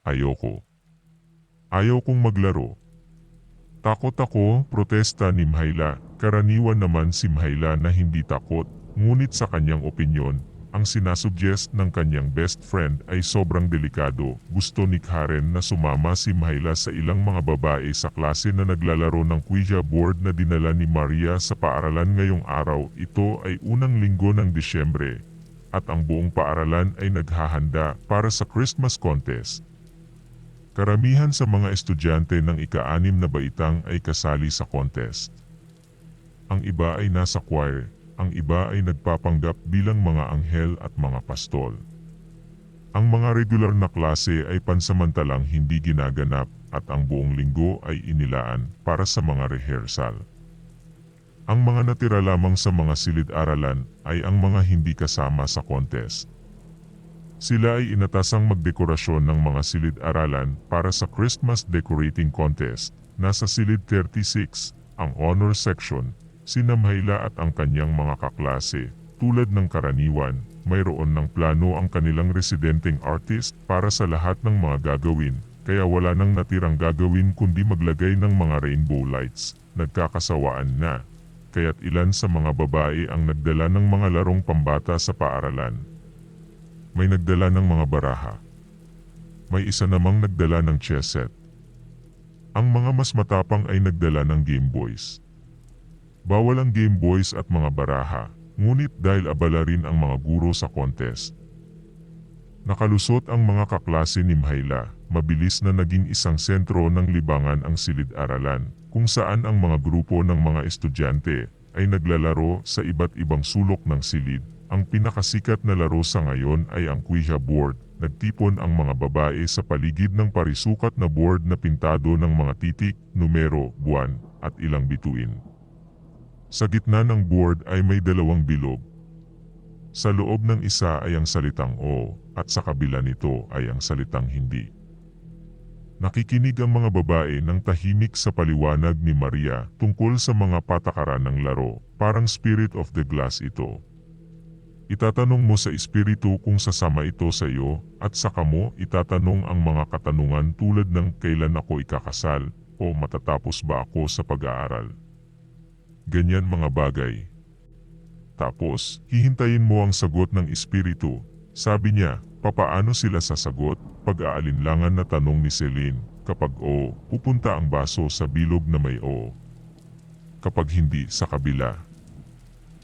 Ayoko. Ayaw kong maglaro. Takot ako, protesta ni Mhaila. Karaniwan naman si Mhaila na hindi takot, ngunit sa kanyang opinyon, ang sinasuggest ng kanyang best friend ay sobrang delikado. Gusto ni Karen na sumama si Mhaila sa ilang mga babae sa klase na naglalaro ng Ouija board na dinala ni Maria sa paaralan ngayong araw. Ito ay unang linggo ng Disyembre, at ang buong paaralan ay naghahanda para sa Christmas contest. Karamihan sa mga estudyante ng ika-6 na baitang ay kasali sa contest. Ang iba ay nasa choir, ang iba ay nagpapanggap bilang mga anghel at mga pastol. Ang mga regular na klase ay pansamantalang hindi ginaganap at ang buong linggo ay inilaan para sa mga rehearsal. Ang mga natira lamang sa mga silid-aralan ay ang mga hindi kasama sa contest. Sila ay inatasang magdekorasyon ng mga silid-aralan para sa Christmas Decorating Contest. Nasa silid 36, ang honor section, sina Mhaila at ang kanyang mga kaklase. Tulad ng karaniwan, mayroon ng plano ang kanilang residenteng artist para sa lahat ng mga gagawin, kaya wala nang natirang gagawin kundi maglagay ng mga rainbow lights. Nagkakasawaan na, kaya't ilan sa mga babae ang nagdala ng mga larong pambata sa paaralan. May nagdala ng mga baraha. May isa namang nagdala ng chess set. Ang mga mas matapang ay nagdala ng Game Boys. Bawal ang Game Boys at mga baraha, ngunit dahil abala rin ang mga guro sa contest. Nakalusot ang mga kaklase ni Mhaila, mabilis na naging isang sentro ng libangan ang silid-aralan, kung saan ang mga grupo ng mga estudyante ay naglalaro sa iba't ibang sulok ng silid. Ang pinakasikat na laro sa ngayon ay ang Ouija board. Nagtipon ang mga babae sa paligid ng parisukat na board na pintado ng mga titik, numero, buwan, at ilang bituin. Sa gitna ng board ay may dalawang bilog. Sa loob ng isa ay ang salitang O, at sa kabila nito ay ang salitang hindi. Nakikinig ang mga babae ng tahimik sa paliwanag ni Maria tungkol sa mga patakaran ng laro, parang Spirit of the Glass ito. Itatanong mo sa espiritu kung sasama ito sa iyo, at saka mo itatanong ang mga katanungan tulad ng kailan ako ikakasal, o matatapos ba ako sa pag-aaral. Ganyan mga bagay. Tapos, hihintayin mo ang sagot ng espiritu. Sabi niya, papaano sila sasagot? Pag-aalinlangan na tanong ni Celine. Kapag o, pupunta ang baso sa bilog na may o. Kapag hindi, sa kabila.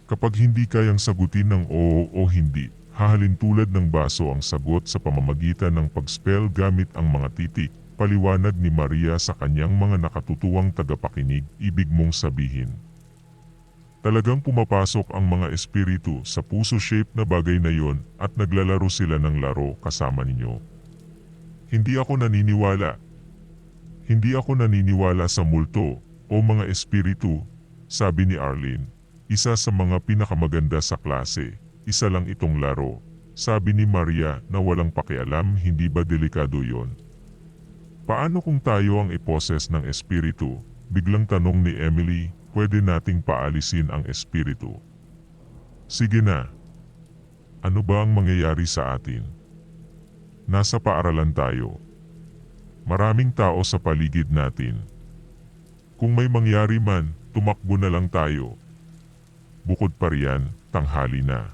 Kapag hindi kayang sagutin ng oo o hindi, hahalin tulad ng baso ang sagot sa pamamagitan ng pag-spell gamit ang mga titik. Paliwanag ni Maria sa kanyang mga nakatutuwang tagapakinig, ibig mong sabihin. Talagang pumapasok ang mga espiritu sa puso-shape na bagay na yon at naglalaro sila ng laro kasama ninyo. Hindi ako naniniwala. Hindi ako naniniwala sa multo o mga espiritu, sabi ni Arlene. Isa sa mga pinakamaganda sa klase, isa lang itong laro. Sabi ni Maria na walang pakialam, hindi ba delikado yon? Paano kung tayo ang iposes ng espiritu? Biglang tanong ni Emily, pwede nating paalisin ang espiritu. Sige na. Ano ba ang mangyayari sa atin? Nasa paaralan tayo. Maraming tao sa paligid natin. Kung may mangyari man, tumakbo na lang tayo. Bukod pa riyan, tanghali na.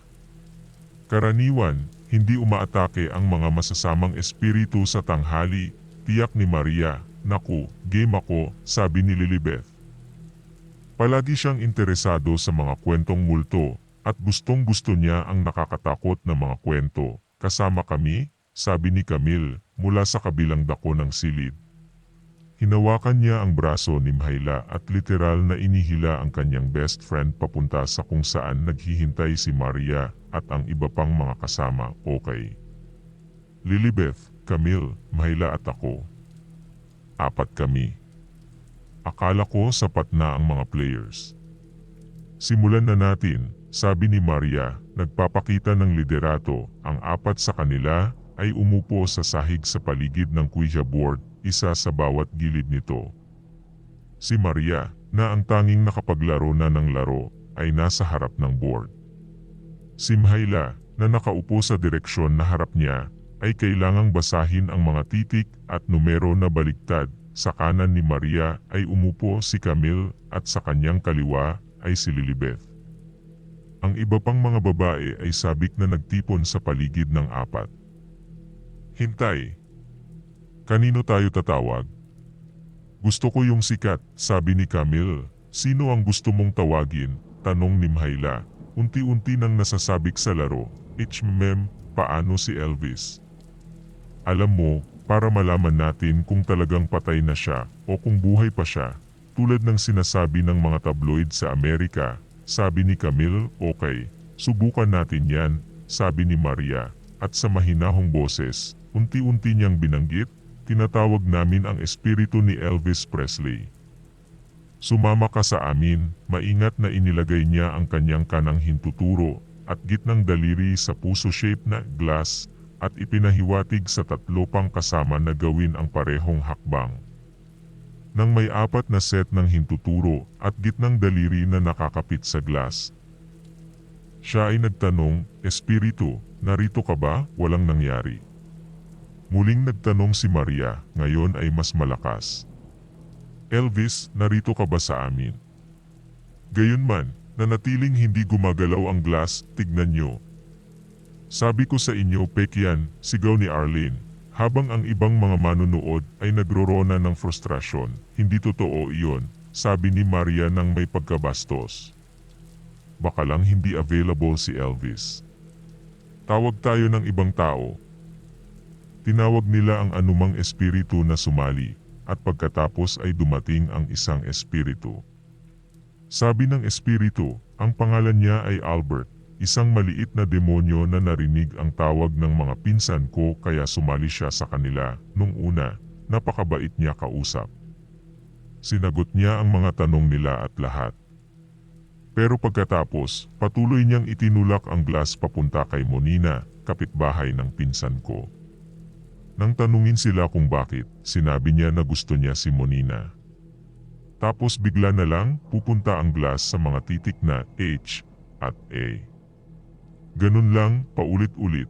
Karaniwan, hindi umaatake ang mga masasamang espiritu sa tanghali, tiyak ni Maria. Naku, game ako, sabi ni Lilibeth. Palagi siyang interesado sa mga kwentong multo, at gustong-gusto niya ang nakakatakot na mga kwento. Kasama kami, sabi ni Camille, mula sa kabilang dako ng silid. Hinawakan niya ang braso ni Mhaila at literal na inihila ang kanyang best friend papunta sa kung saan naghihintay si Maria at ang iba pang mga kasama. Okay. Lilibeth, Camille, Mhaila at ako. 4 kami. Akala ko sapat na ang mga players. Simulan na natin, sabi ni Maria, nagpapakita ng liderato. Ang 4 sa kanila ay umupo sa sahig sa paligid ng Ouija board, isa sa bawat gilid nito. Si Maria, na ang tanging nakapaglaro na ng laro, ay nasa harap ng board. Si Mhaila, na nakaupo sa direksyon na harap niya, ay kailangang basahin ang mga titik at numero na baliktad. Sa kanan ni Maria ay umupo si Camille at sa kanyang kaliwa ay si Lilibeth. Ang iba pang mga babae ay sabik na nagtipon sa paligid ng apat. Hintay! Kanino tayo tatawag? Gusto ko yung sikat, sabi ni Camille. Sino ang gusto mong tawagin? Tanong ni Myhaila. Unti-unti nang nasasabik sa laro. Paano si Elvis? Alam mo, para malaman natin kung talagang patay na siya o kung buhay pa siya, tulad ng sinasabi ng mga tabloid sa Amerika, sabi ni Camille. Okay, subukan natin yan, sabi ni Maria, at sa mahinahong boses, unti-unti niyang binanggit, tinatawag namin ang espiritu ni Elvis Presley. Sumama ka sa amin, maingat na inilagay niya ang kanyang kanang hintuturo at gitnang daliri sa puso-shaped na glass at ipinahiwatig sa tatlo pang kasama na gawin ang parehong hakbang. Nang may apat na set ng hintuturo at gitnang daliri na nakakapit sa glass, siya ay nagtanong, Espiritu, narito ka ba? Walang nangyari. Muling nagtanong si Maria, ngayon ay mas malakas. Elvis, narito ka ba sa amin? Gayunman, nanatiling hindi gumagalaw ang glass, tignan nyo. Sabi ko sa inyo, pekyan, sigaw ni Arlene, habang ang ibang mga manunood ay nagrorona ng frustrasyon. Hindi totoo iyon, sabi ni Maria nang may pagkabastos. Baka lang hindi available si Elvis. Tawag tayo ng ibang tao. Tinawag nila ang anumang espiritu na sumali, at pagkatapos ay dumating ang isang espiritu. Sabi ng espiritu, ang pangalan niya ay Albert, isang maliit na demonyo na narinig ang tawag ng mga pinsan ko kaya sumali siya sa kanila. Nung una, napakabait niya kausap. Sinagot niya ang mga tanong nila at lahat. Pero pagkatapos, patuloy niyang itinulak ang glass papunta kay Monina, kapitbahay ng pinsan ko. Nang tanungin sila kung bakit, sinabi niya na gusto niya si Monina. Tapos bigla na lang, pupunta ang glass sa mga titik na H at A. Ganun lang, paulit-ulit.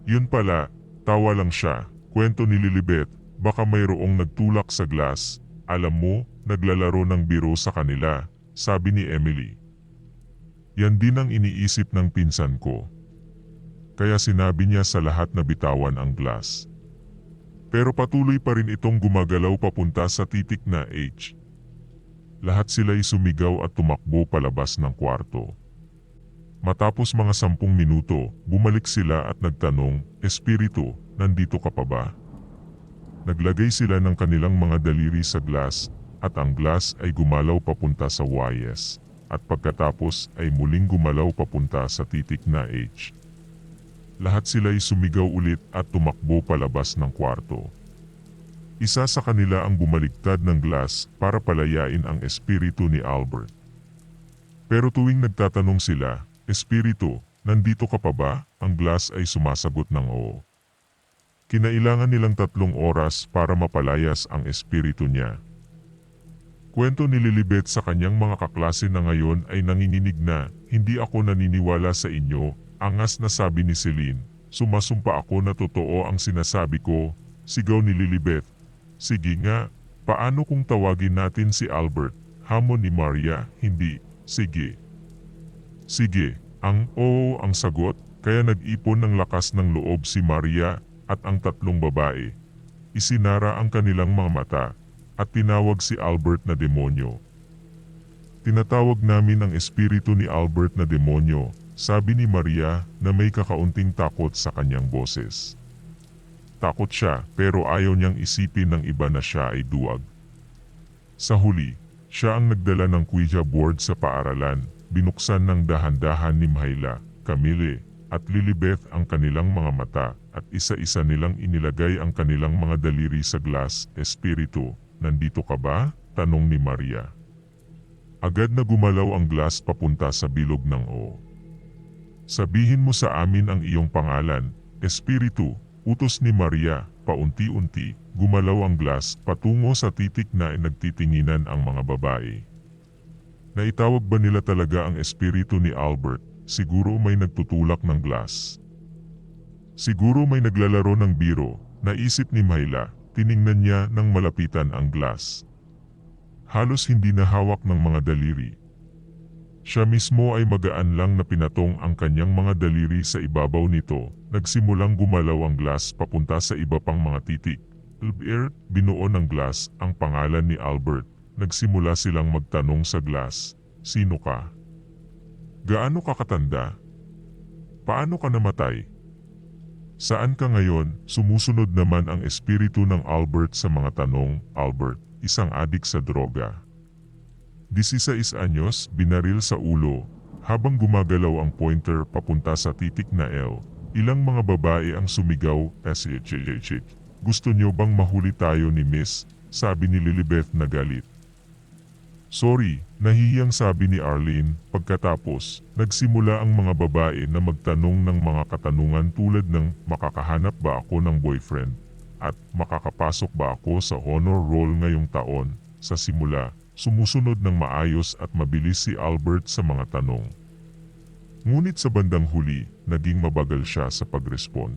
Yun pala, tawa lang siya, kwento ni Lilibeth, baka mayroong nagtulak sa glass, alam mo, naglalaro ng biro sa kanila, sabi ni Emily. Yan din ang iniisip ng pinsan ko. Kaya sinabi niya sa lahat na bitawan ang glass. Pero patuloy pa rin itong gumagalaw papunta sa titik na H. Lahat sila'y sumigaw at tumakbo palabas ng kwarto. Matapos mga 10 minuto, bumalik sila at nagtanong, Espiritu, nandito ka pa ba? Naglagay sila ng kanilang mga daliri sa glass, at ang glass ay gumalaw papunta sa Y-S, at pagkatapos ay muling gumalaw papunta sa titik na H. Lahat sila'y sumigaw ulit at tumakbo palabas ng kwarto. Isa sa kanila ang bumaligtad ng glass para palayain ang espiritu ni Albert. Pero tuwing nagtatanong sila, Espiritu, nandito ka pa ba? Ang glass ay sumasagot ng oo. Kinailangan nilang 3 oras para mapalayas ang espiritu niya. Kwento ni Lilibeth sa kanyang mga kaklase na ngayon ay nanginginig na, hindi ako naniniwala sa inyo, angas na sabi ni Celine. Sumasumpa ako na totoo ang sinasabi ko, sigaw ni Lilibeth. Sige nga, paano kung tawagin natin si Albert? Hamon ni Maria, hindi, sige. Sige, ang oo ang sagot, kaya nag-ipon ng lakas ng loob si Maria at ang 3 babae. Isinara ang kanilang mga mata at tinawag si Albert na demonyo. Tinatawag namin ang espiritu ni Albert na demonyo, sabi ni Maria na may kakaunting takot sa kanyang boses. Takot siya pero ayaw niyang isipin ng iba na siya ay duwag. Sa huli, siya ang nagdala ng Ouija board sa paaralan. Binuksan ng dahan-dahan ni Myhaila, Camille, at Lilibeth ang kanilang mga mata at isa-isa nilang inilagay ang kanilang mga daliri sa glass. Espiritu, nandito ka ba? Tanong ni Maria. Agad na gumalaw ang glass papunta sa bilog ng O. Sabihin mo sa amin ang iyong pangalan, Espiritu, utos ni Maria. Paunti-unti, gumalaw ang glass patungo sa titik na nagtitinginan ang mga babae. Naitawag ba nila talaga ang espiritu ni Albert? Siguro may nagtutulak ng glass. Siguro may naglalaro ng biro, naisip ni Myla. Tiningnan niya nang malapitan ang glass. Halos hindi na hawak ng mga daliri. Siya mismo ay magaan lang na pinatong ang kanyang mga daliri sa ibabaw nito. Nagsimulang gumalaw ang glass papunta sa iba pang mga titik. Albert, binuo ng glass ang pangalan ni Albert. Nagsimula silang magtanong sa glass, "Sino ka? Gaano ka katanda? Paano ka namatay? Saan ka ngayon?" Sumusunod naman ang espiritu ng Albert sa mga tanong. Albert, isang adik sa droga. 16 anyos, binaril sa ulo. Habang gumagalaw ang pointer papunta sa titik na L, ilang mga babae ang sumigaw, "SHHH. Gusto niyo bang mahuli tayo ni Miss?" Sabi ni Lilibeth na galit. "Sorry," nahihiyang sabi ni Arlene. Pagkatapos, nagsimula ang mga babae na magtanong ng mga katanungan tulad ng, "Makakahanap ba ako ng boyfriend?" At "Makakapasok ba ako sa honor roll ngayong taon?" Sa simula, sumusunod ng maayos at mabilis si Albert sa mga tanong. Ngunit sa bandang huli, naging mabagal siya sa pag-respond.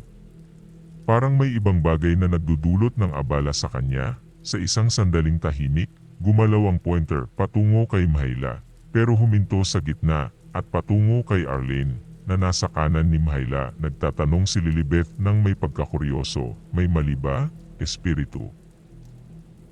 Parang may ibang bagay na nagdudulot ng abala sa kanya. Sa isang sandaling tahimik, gumalaw ang pointer patungo kay Myla, pero huminto sa gitna at patungo kay Arlene na nasa kanan ni Myla. Nagtatanong si Lilibeth nang may pagkakuryoso, "May mali ba, espiritu?"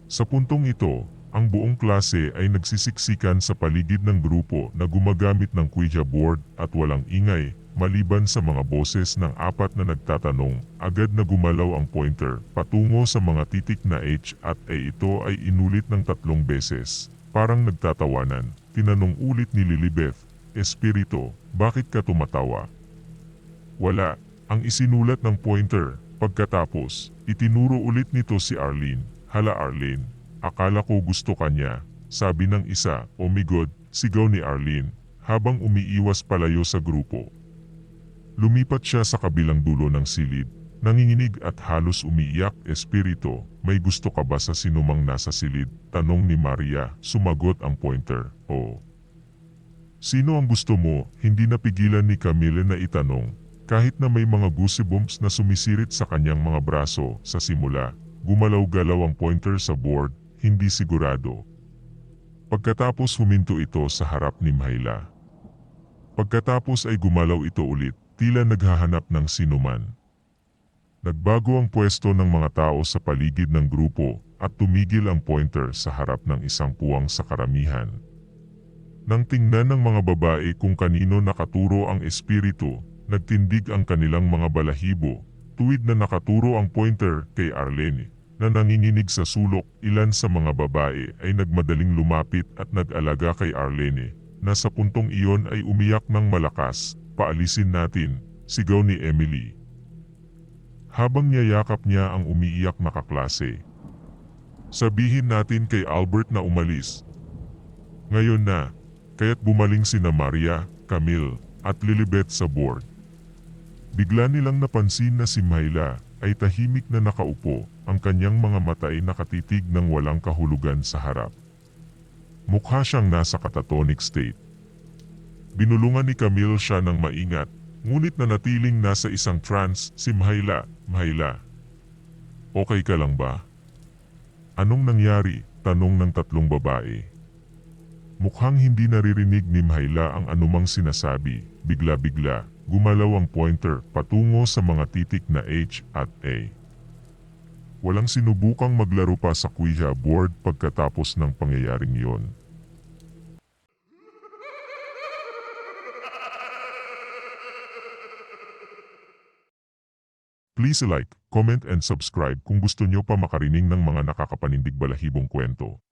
Sa puntong ito, ang buong klase ay nagsisiksikan sa paligid ng grupo na gumagamit ng Ouija board at walang ingay. Maliban sa mga boses ng 4 na nagtatanong, agad na gumalaw ang pointer patungo sa mga titik na H at A. Ito ay inulit ng 3 beses. Parang nagtatawanan, tinanong ulit ni Lilibeth, "Espiritu, bakit ka tumatawa?" "Wala," ang isinulat ng pointer. Pagkatapos, itinuro ulit nito si Arlene. "Hala Arlene, akala ko gusto ka niya," sabi ng isa. "Oh my God," sigaw ni Arlene, habang umiiwas palayo sa grupo. Lumipat siya sa kabilang dulo ng silid, nanginginig at halos umiiyak. "Espiritu, may gusto ka ba sa sinumang nasa silid?" tanong ni Maria. Sumagot ang pointer, "Oo." "Sino ang gusto mo?" Hindi napigilan ni Camille na itanong, kahit na may mga goosebumps na sumisirit sa kanyang mga braso. Sa simula, gumalaw-galaw ang pointer sa board, hindi sigurado. Pagkatapos huminto ito sa harap ni Myla. Pagkatapos ay gumalaw ito ulit, tila naghahanap ng sinuman. Nagbago ang pwesto ng mga tao sa paligid ng grupo at tumigil ang pointer sa harap ng isang puwang sa karamihan. Nang tingnan ng mga babae kung kanino nakaturo ang espiritu, nagtindig ang kanilang mga balahibo. Tuwid na nakaturo ang pointer kay Arlene, na nanginginig sa sulok. Ilan sa mga babae ay nagmadaling lumapit at nag-alaga kay Arlene, na sa puntong iyon ay umiyak ng malakas. "Paalisin natin," sigaw ni Emily, habang niyayakap niya ang umiiyak na kaklase. "Sabihin natin kay Albert na umalis ngayon na." Kaya't bumaling sina Maria, Camille, at Lilibeth sa board. Bigla nilang napansin na si Myla ay tahimik na nakaupo, ang kanyang mga mata ay nakatitig ng walang kahulugan sa harap. Mukha siyang nasa catatonic state. Binulungan ni Camille siya ng maingat, ngunit nanatiling nasa isang trance si Myla. "Myla, okay ka lang ba?" "Anong nangyari?" tanong ng 3 babae. Mukhang hindi naririnig ni Myla ang anumang sinasabi. Bigla-bigla, gumalaw ang pointer patungo sa mga titik na H at A. Walang sinubukang maglaro pa sa Ouija board pagkatapos ng pangyayaring iyon. Please like, comment and subscribe kung gusto nyo pa makarinig ng mga nakakapanindig balahibong kwento.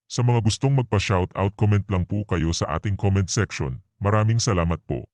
Sa mga gustong magpa-shoutout, comment lang po kayo sa ating comment section. Maraming salamat po.